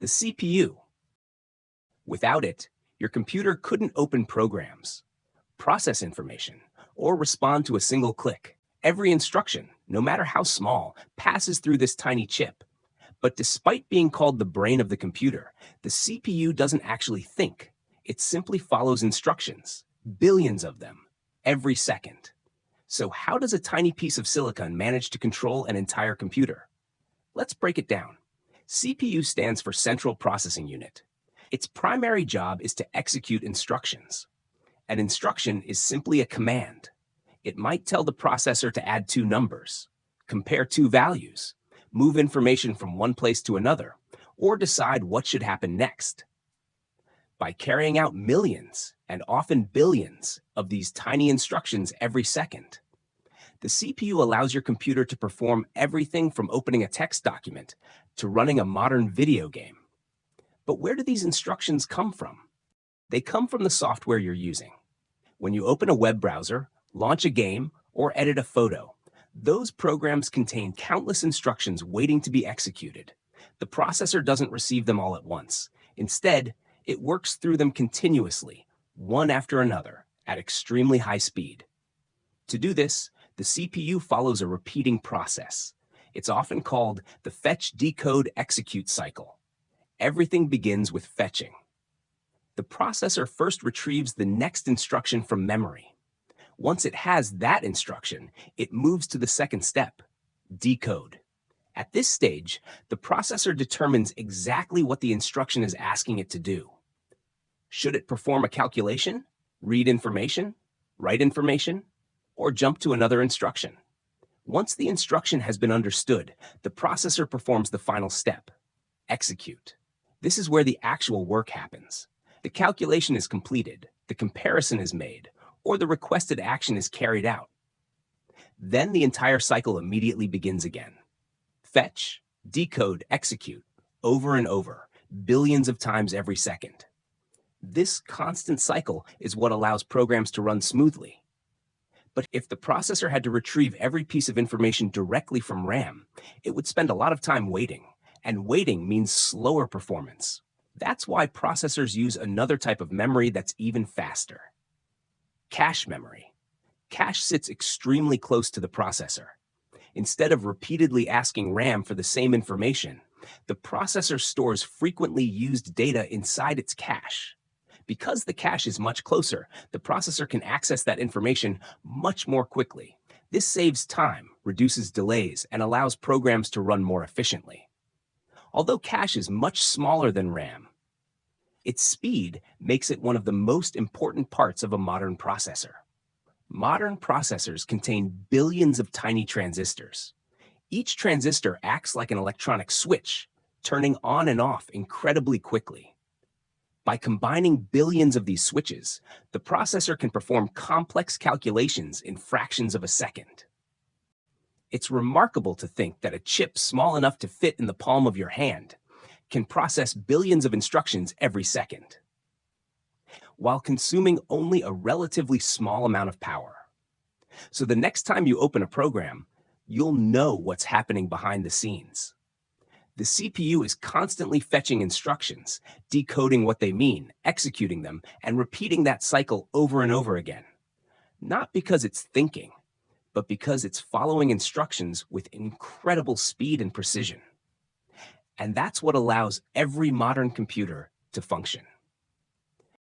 The CPU. Without it, your computer couldn't open programs, process information, or respond to a single click. Every instruction, no matter how small, passes through this tiny chip. But despite being called the brain of the computer, the CPU doesn't actually think. It simply follows instructions, billions of them, every second. So how does a tiny piece of silicon manage to control an entire computer? Let's break it down. CPU stands for Central Processing Unit. Its primary job is to execute instructions. An instruction is simply a command. It might tell the processor to add two numbers, compare two values, move information from one place to another, or decide what should happen next. By carrying out millions and often billions of these tiny instructions every second, the CPU allows your computer to perform everything from opening a text document to running a modern video game. But where do these instructions come from? They come from the software you're using. When you open a web browser, launch a game, or edit a photo, those programs contain countless instructions waiting to be executed. The processor doesn't receive them all at once. Instead, it works through them continuously, one after another, at extremely high speed. To do this, the CPU follows a repeating process. It's often called the fetch, decode, execute cycle. Everything begins with fetching. The processor first retrieves the next instruction from memory. Once it has that instruction, it moves to the second step, decode. At this stage, the processor determines exactly what the instruction is asking it to do. Should it perform a calculation, read information, write information, or jump to another instruction? Once the instruction has been understood, the processor performs the final step, execute. This is where the actual work happens. The calculation is completed, the comparison is made, or the requested action is carried out. Then the entire cycle immediately begins again. Fetch, decode, execute, over and over, billions of times every second. This constant cycle is what allows programs to run smoothly. But if the processor had to retrieve every piece of information directly from RAM, it would spend a lot of time waiting, and waiting means slower performance. That's why processors use another type of memory that's even faster. Cache memory. Cache sits extremely close to the processor. Instead of repeatedly asking RAM for the same information, the processor stores frequently used data inside its cache. Because the cache is much closer, the processor can access that information much more quickly. This saves time, reduces delays, and allows programs to run more efficiently. Although cache is much smaller than RAM, its speed makes it one of the most important parts of a modern processor. Modern processors contain billions of tiny transistors. Each transistor acts like an electronic switch, turning on and off incredibly quickly. By combining billions of these switches, the processor can perform complex calculations in fractions of a second. It's remarkable to think that a chip small enough to fit in the palm of your hand can process billions of instructions every second, while consuming only a relatively small amount of power. So the next time you open a program, you'll know what's happening behind the scenes. The CPU is constantly fetching instructions, decoding what they mean, executing them, and repeating that cycle over and over again. Not because it's thinking, but because it's following instructions with incredible speed and precision. And that's what allows every modern computer to function.